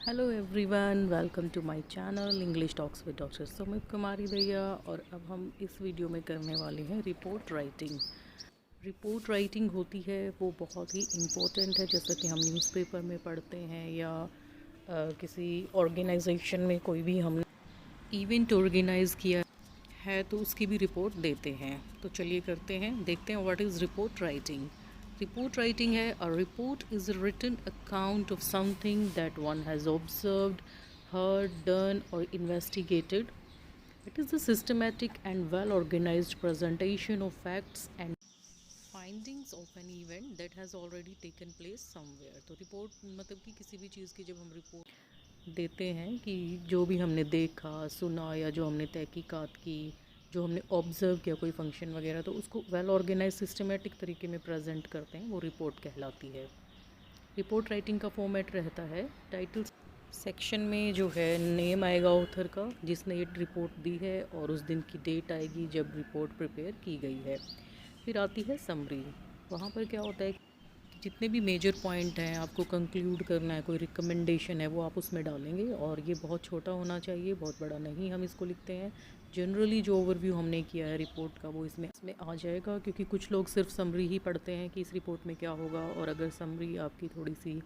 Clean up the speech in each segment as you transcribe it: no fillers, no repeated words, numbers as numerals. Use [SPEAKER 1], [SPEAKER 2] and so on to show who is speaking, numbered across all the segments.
[SPEAKER 1] Hello everyone, welcome to my channel English talks with doctor Sumit Kumari Daiya. और अब हम इस वीडियो में करने वाले हैं रिपोर्ट राइटिंग। रिपोर्ट राइटिंग होती है वो बहुत ही इम्पोर्टेंट है, जैसा कि हम न्यूज़पेपर में पढ़ते हैं या किसी ऑर्गेनाइजेशन में कोई भी हमने इवेंट ऑर्गेनाइज़ किया है तो उसकी भी रिपोर्ट देते हैं। तो चलिए करते हैं, देखते हैं what is report writing. Report writing है a report is a written account of something that one has observed, heard, done, or investigated. It is a systematic and well organized presentation of facts and findings of an event that has already taken place somewhere. तो report मतलब कि किसी भी चीज़ की जब हम report देते हैं कि जो भी हमने देखा सुना या जो हमने तहकीकात की, जो हमने ऑब्ज़र्व किया कोई फंक्शन वगैरह, तो उसको वेल ऑर्गेनाइज सिस्टमेटिक तरीके में प्रेजेंट करते हैं, वो रिपोर्ट कहलाती है। रिपोर्ट राइटिंग का फॉर्मेट रहता है, टाइटल सेक्शन में जो है नेम आएगा ऑथर का जिसने ये रिपोर्ट दी है, और उस दिन की डेट आएगी जब रिपोर्ट प्रिपेयर की गई है। फिर आती है समरी। वहाँ पर क्या होता है कि जितने भी मेजर पॉइंट हैं आपको कंक्लूड करना है, कोई रिकमेंडेशन है वो आप उसमें डालेंगे, और ये बहुत छोटा होना चाहिए, बहुत बड़ा नहीं हम इसको लिखते हैं। जनरली जो ओवरव्यू हमने किया है रिपोर्ट का वो इसमें आ जाएगा, क्योंकि कुछ लोग सिर्फ समरी ही पढ़ते हैं कि इस रिपोर्ट में क्या होगा, और अगर समरी आपकी थोड़ी सी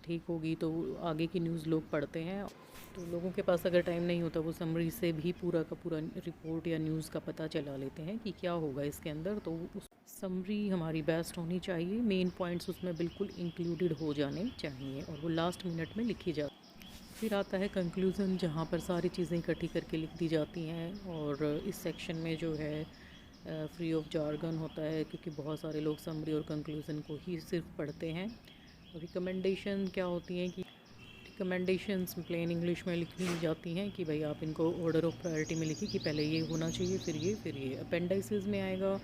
[SPEAKER 1] ठीक होगी तो आगे की न्यूज़ लोग पढ़ते हैं। तो लोगों के पास अगर टाइम नहीं होता वो समरी से भी पूरा का पूरा रिपोर्ट या न्यूज़ का पता चला लेते हैं कि क्या होगा इसके अंदर। तो उस समरी हमारी बेस्ट होनी चाहिए, मेन पॉइंट्स उसमें बिल्कुल इंक्लूडेड हो जाने चाहिए, और वो लास्ट मिनट में लिखी जाती है। फिर आता है कंक्लूज़न, जहाँ पर सारी चीज़ें इकट्ठी करके लिख दी जाती हैं। और इस सेक्शन में जो है फ्री ऑफ जार्गन होता है, क्योंकि बहुत सारे लोग समरी और कंक्लूज़न को ही सिर्फ पढ़ते हैं। रिकमेंडेशन क्या होती हैं कि रिकमेंडेशंस प्लेन इंग्लिश में लिख दी जाती हैं कि भाई आप इनको ऑर्डर ऑफ प्रायोरिटी में लिखिए कि पहले ये होना चाहिए, फिर ये, फिर ये। अपेंडिसेस में आएगा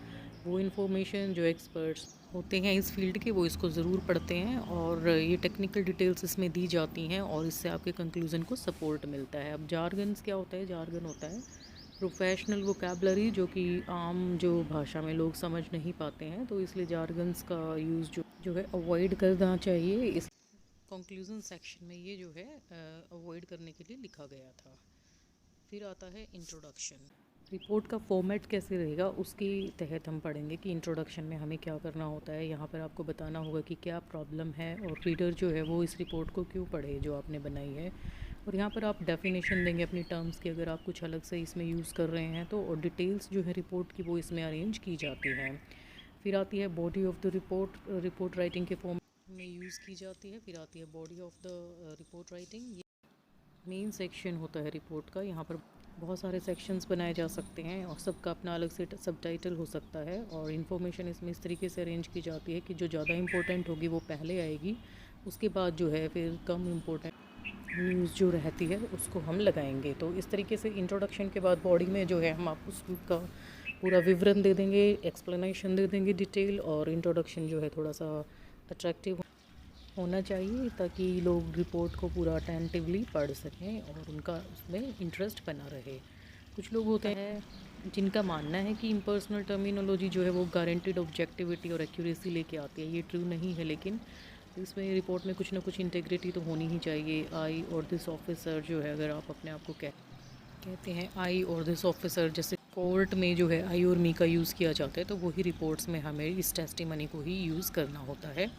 [SPEAKER 1] वो इन्फॉर्मेशन जो एक्सपर्ट्स होते हैं इस फील्ड के वो इसको ज़रूर पढ़ते हैं, और ये टेक्निकल डिटेल्स इसमें दी जाती हैं, और इससे आपके कंक्लूज़न को सपोर्ट मिलता है। अब जार्गन्स क्या होता है? जार्गन होता है प्रोफेशनल वोकेबलरी, जो कि आम जो भाषा में लोग समझ नहीं पाते हैं, तो इसलिए जार्गन्स का यूज़ जो है अवॉइड करना चाहिए। इस कंक्लूज़न सेक्शन में ये जो है अवॉइड करने के लिए लिखा गया था। फिर आता है इंट्रोडक्शन। रिपोर्ट का फॉर्मेट कैसे रहेगा उसके तहत हम पढ़ेंगे कि इंट्रोडक्शन में हमें क्या करना होता है। यहाँ पर आपको बताना होगा कि क्या प्रॉब्लम है, और रीडर जो है वो इस रिपोर्ट को क्यों पढ़े जो आपने बनाई है। और यहाँ पर आप डेफिनेशन देंगे अपनी टर्म्स की, अगर आप कुछ अलग से इसमें यूज़ कर रहे हैं तो, और डिटेल्स जो है रिपोर्ट की वो इसमें अरेंज की जाती हैं। फिर आती है body of the report, report writing के फॉर्म में यूज़ की जाती है। फिर आती है body of the report writing, ये मेन सेक्शन होता है रिपोर्ट का। यहाँ पर बहुत सारे सेक्शंस बनाए जा सकते हैं, और सबका अपना अलग से सब टाइटल हो सकता है, और इन्फॉर्मेशन इसमें इस तरीके से अरेंज की जाती है कि जो ज़्यादा इंपॉर्टेंट होगी वो पहले आएगी, उसके बाद जो है फिर कम इम्पोर्टेंट न्यूज़ जो रहती है उसको हम लगाएंगे। तो इस तरीके से इंट्रोडक्शन के बाद बॉडी में जो है हम आप उसका पूरा विवरण दे देंगे, एक्सप्लेनेशन दे देंगे डिटेल, और इंट्रोडक्शन जो है थोड़ा सा अट्रैक्टिव होना चाहिए ताकि लोग रिपोर्ट को पूरा अटेंटिवली पढ़ सकें और उनका उसमें इंटरेस्ट बना रहे। कुछ लोग होते हैं जिनका मानना है कि इम्पर्सनल टर्मिनोलॉजी जो है वो गारंटेड ऑब्जेक्टिविटी और एक्यूरेसी लेके आती है। ये ट्रू नहीं है, लेकिन इसमें रिपोर्ट में कुछ ना कुछ इंटेग्रिटी तो होनी ही चाहिए। आई और दिस ऑफिसर जो है, अगर आप अपने आप को कहते हैं आई और दिस ऑफिसर, जैसे कोर्ट में जो है आई और मी का यूज़ किया जाता है, तो वही रिपोर्ट्स में हमें इस टेस्टिमनी को ही यूज़ करना होता है।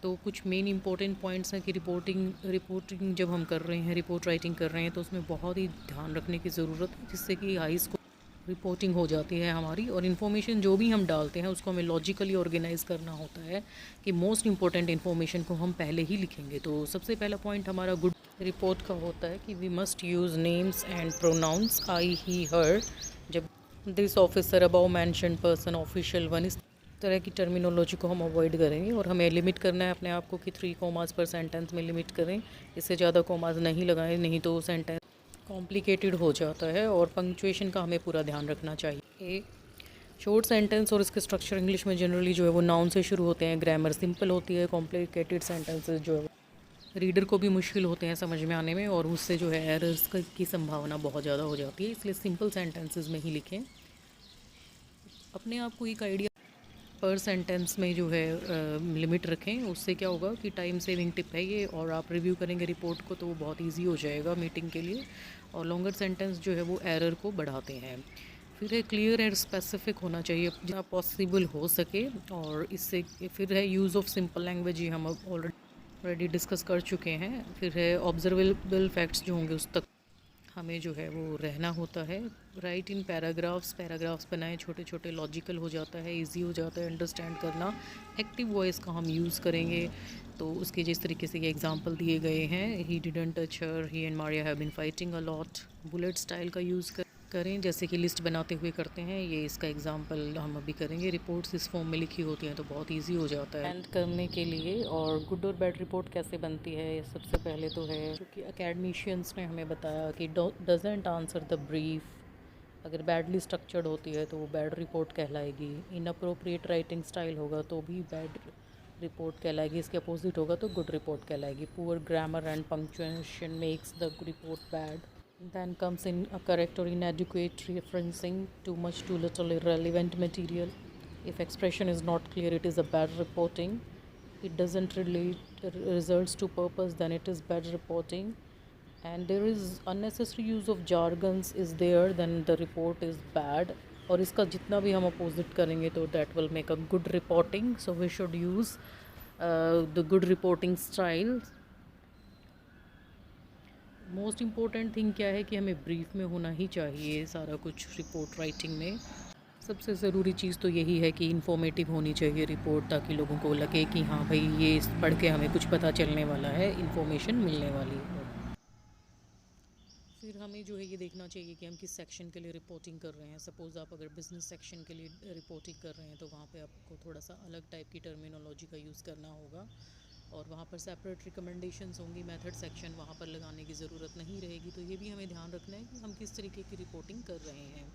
[SPEAKER 1] तो कुछ मेन इंपॉर्टेंट पॉइंट्स हैं कि रिपोर्टिंग जब हम कर रहे हैं, रिपोर्ट राइटिंग कर रहे हैं, तो उसमें बहुत ही ध्यान रखने की ज़रूरत है, जिससे कि हाई स्कोर रिपोर्टिंग हो जाती है हमारी। और इन्फॉर्मेशन जो भी हम डालते हैं उसको हमें लॉजिकली ऑर्गेनाइज़ करना होता है कि मोस्ट इंपॉर्टेंट इन्फॉर्मेशन को हम पहले ही लिखेंगे। तो सबसे पहला पॉइंट हमारा गुड रिपोर्ट का होता है कि we must use names and pronounce I he her, जब this officer, about mention person, official one, इस तरह की टर्मिनोलॉजी को हम अवॉइड करेंगे। और हमें लिमिट करना है अपने आप को कि 3 कॉमास पर सेंटेंस में लिमिट करें, इससे ज़्यादा कॉमास नहीं लगाएं, नहीं तो सेंटेंस कॉम्प्लिकेटेड हो जाता है। और पंक्चुएशन का हमें पूरा ध्यान रखना चाहिए। शॉर्ट सेंटेंस और इसके स्ट्रक्चर इंग्लिश में जनरली जो है वो नाउन से शुरू होते हैं, ग्रामर सिंपल होती है, कॉम्प्लिकेटेड सेंटेंसेस जो है रीडर को भी मुश्किल होते हैं समझ में आने में, और उससे जो है एरर्स की संभावना बहुत ज़्यादा हो जाती है, इसलिए सिंपल सेंटेंसेस में ही लिखें। अपने आप को एक आइडिया पर सेंटेंस में जो है लिमिट रखें। उससे क्या होगा कि टाइम सेविंग टिप है ये, और आप रिव्यू करेंगे रिपोर्ट को तो वो बहुत इजी हो जाएगा मीटिंग के लिए। और लॉन्गर सेंटेंस जो है वो एरर को बढ़ाते हैं। फिर है क्लियर एंड स्पेसिफिक होना चाहिए जितना पॉसिबल हो सके। और इससे फिर है यूज़ ऑफ सिंपल लैंग्वेज, ये हम ऑलरेडी डिस्कस कर चुके हैं। फिर है ऑब्जर्वेबल फैक्ट्स जो होंगे उस तक हमें जो है वो रहना होता है। राइट इन पैराग्राफ्स बनाएं, छोटे छोटे, लॉजिकल हो जाता है, इजी हो जाता है अंडरस्टैंड करना। एक्टिव वॉइस का हम यूज़ करेंगे, तो उसके जिस तरीके से ये एग्जांपल दिए गए हैं, he didn't touch her, he and Maria have been fighting a lot. Bullet style का यूज़ करें जैसे कि लिस्ट बनाते हुए करते हैं, ये इसका एग्जांपल हम अभी करेंगे। रिपोर्ट्स इस फॉर्म में लिखी होती हैं तो बहुत इजी हो जाता है एंड करने के लिए। और गुड और बैड रिपोर्ट कैसे बनती है, सबसे पहले तो है क्योंकि अकेडमिशियंस ने हमें बताया कि डजेंट आंसर द ब्रीफ। अगर बैडली स्ट्रक्चर्ड होती है तो वो बैड रिपोर्ट कहलाएगी। इनअप्रोप्रिएट राइटिंग स्टाइल होगा तो भी बैड रिपोर्ट कहलाएगी। इसके अपोजिट होगा तो गुड रिपोर्ट कहलाएगी। Poor grammar and punctuation makes the report bad. Then comes in a correct or inadequate referencing, too much, too little, irrelevant material. If expression is not clear, it is a bad reporting. It doesn't relate results to purpose, then it is bad reporting. And there is unnecessary use of jargons is there, then the report is bad. और इसका जितना भी हम opposite करेंगे तो that will make a good reporting. So we should use the good reporting style. Most important thing क्या है कि हमें ब्रीफ में होना ही चाहिए सारा कुछ रिपोर्ट राइटिंग में। सबसे ज़रूरी चीज़ तो यही है कि इन्फॉर्मेटिव होनी चाहिए रिपोर्ट, ताकि लोगों को लगे कि हाँ भाई ये पढ़ के हमें कुछ पता चलने वाला है, इन्फॉर्मेशन मिलने वाली है। फिर हमें जो है ये देखना चाहिए कि हम किस सेक्शन के लिए रिपोर्टिंग कर रहे हैं। सपोज़ आप अगर बिज़नेस सेक्शन के लिए रिपोर्टिंग कर रहे हैं तो वहाँ पे आपको थोड़ा सा अलग टाइप की टर्मिनोलॉजी का यूज़ करना होगा, और वहाँ पर सेपरेट रिकमेंडेशंस होंगी। मेथड सेक्शन वहाँ पर लगाने की ज़रूरत नहीं रहेगी। तो ये भी हमें ध्यान रखना है कि हम किस तरीके की रिपोर्टिंग कर रहे हैं।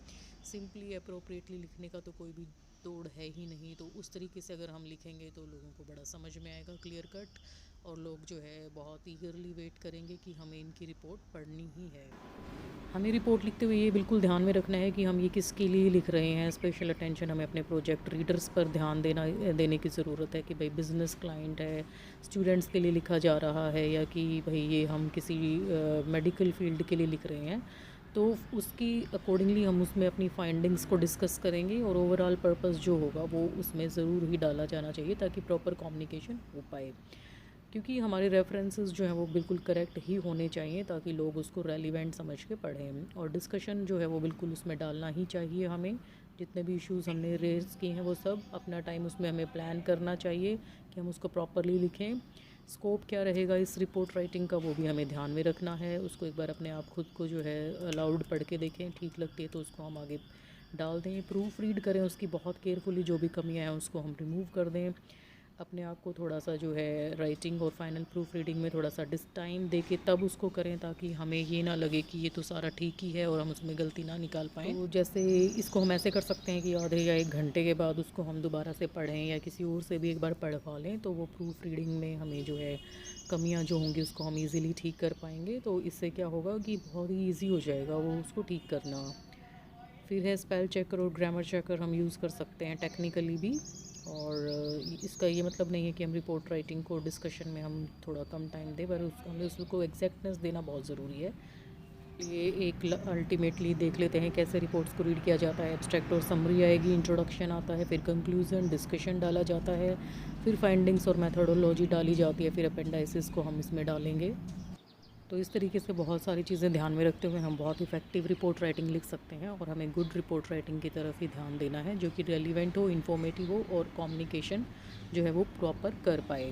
[SPEAKER 1] सिंपली अप्रोप्रिएटली लिखने का तो कोई भी तोड़ है ही नहीं, तो उस तरीके से अगर हम लिखेंगे तो लोगों को बड़ा समझ में आएगा, क्लियर कट, और लोग जो है बहुत ईगरली वेट करेंगे कि हमें इनकी रिपोर्ट पढ़नी ही है। हमें रिपोर्ट लिखते हुए ये बिल्कुल ध्यान में रखना है कि हम ये किसके लिए लिख रहे हैं। स्पेशल अटेंशन हमें अपने प्रोजेक्ट रीडर्स पर ध्यान देने की ज़रूरत है कि भाई बिज़नेस क्लाइंट है, स्टूडेंट्स के लिए लिखा जा रहा है, या कि भाई ये हम किसी मेडिकल फील्ड के लिए लिख रहे हैं। तो उसकी अकॉर्डिंगली हम उसमें अपनी फाइंडिंग्स को डिस्कस करेंगे, और ओवरऑल पर्पस जो होगा वो उसमें ज़रूर ही डाला जाना चाहिए ताकि प्रॉपर कम्युनिकेशन हो पाए। क्योंकि हमारे रेफरेंसेस जो हैं वो बिल्कुल करेक्ट ही होने चाहिए ताकि लोग उसको रेलिवेंट समझ के पढ़ें। और डिस्कशन जो है वो बिल्कुल उसमें डालना ही चाहिए हमें। जितने भी इश्यूज़ हमने रेज़ किए हैं वो सब अपना टाइम उसमें हमें प्लान करना चाहिए कि हम उसको प्रॉपरली लिखें। स्कोप क्या रहेगा इस रिपोर्ट राइटिंग का वो भी हमें ध्यान में रखना है। उसको एक बार अपने आप खुद को जो है अलाउड पढ़ के देखें, ठीक लगती है तो उसको हम आगे डाल दें। प्रूफ रीड करें उसकी बहुत केयरफुली, जो भी कमियाँ हैं उसको हम रिमूव कर दें। अपने आप को थोड़ा सा जो है राइटिंग और फाइनल प्रूफ रीडिंग में थोड़ा सा टाइम दे के तब उसको करें, ताकि हमें ये ना लगे कि ये तो सारा ठीक ही है और हम उसमें गलती ना निकाल पाएँ। तो जैसे इसको हम ऐसे कर सकते हैं कि आधे या 1 घंटे के बाद उसको हम दोबारा से पढ़ें या किसी और से भी एक बार पढ़वा लें, तो वो प्रूफ रीडिंग में हमें जो है कमियाँ जो होंगी उसको हम ईज़िली ठीक कर पाएंगे। तो इससे क्या होगा कि बहुत ही ईजी हो जाएगा वो उसको ठीक करना। फिर है स्पेल चेकर और ग्रामर चेकर हम यूज़ कर सकते हैं टेक्निकली भी। और इसका ये मतलब नहीं है कि हम रिपोर्ट राइटिंग को डिस्कशन में हम थोड़ा कम टाइम दें, पर हमें उसको एग्जैक्टनेस देना बहुत ज़रूरी है। ये एक अल्टीमेटली देख लेते हैं कैसे रिपोर्ट्स को रीड किया जाता है। एब्स्ट्रैक्ट और समरी आएगी, इंट्रोडक्शन आता है, फिर कंक्लूजन, डिस्कशन डाला जाता है, फिर फाइंडिंग्स और मेथोडोलॉजी डाली जाती है, फिर अपेंडाइसिस को हम इसमें डालेंगे। तो इस तरीके से बहुत सारी चीज़ें ध्यान में रखते हुए हम बहुत इफ़ेक्टिव रिपोर्ट राइटिंग लिख सकते हैं। और हमें गुड रिपोर्ट राइटिंग की तरफ ही ध्यान देना है, जो कि रेलिवेंट हो, इन्फॉर्मेटिव हो और कम्युनिकेशन जो है वो प्रॉपर कर पाए।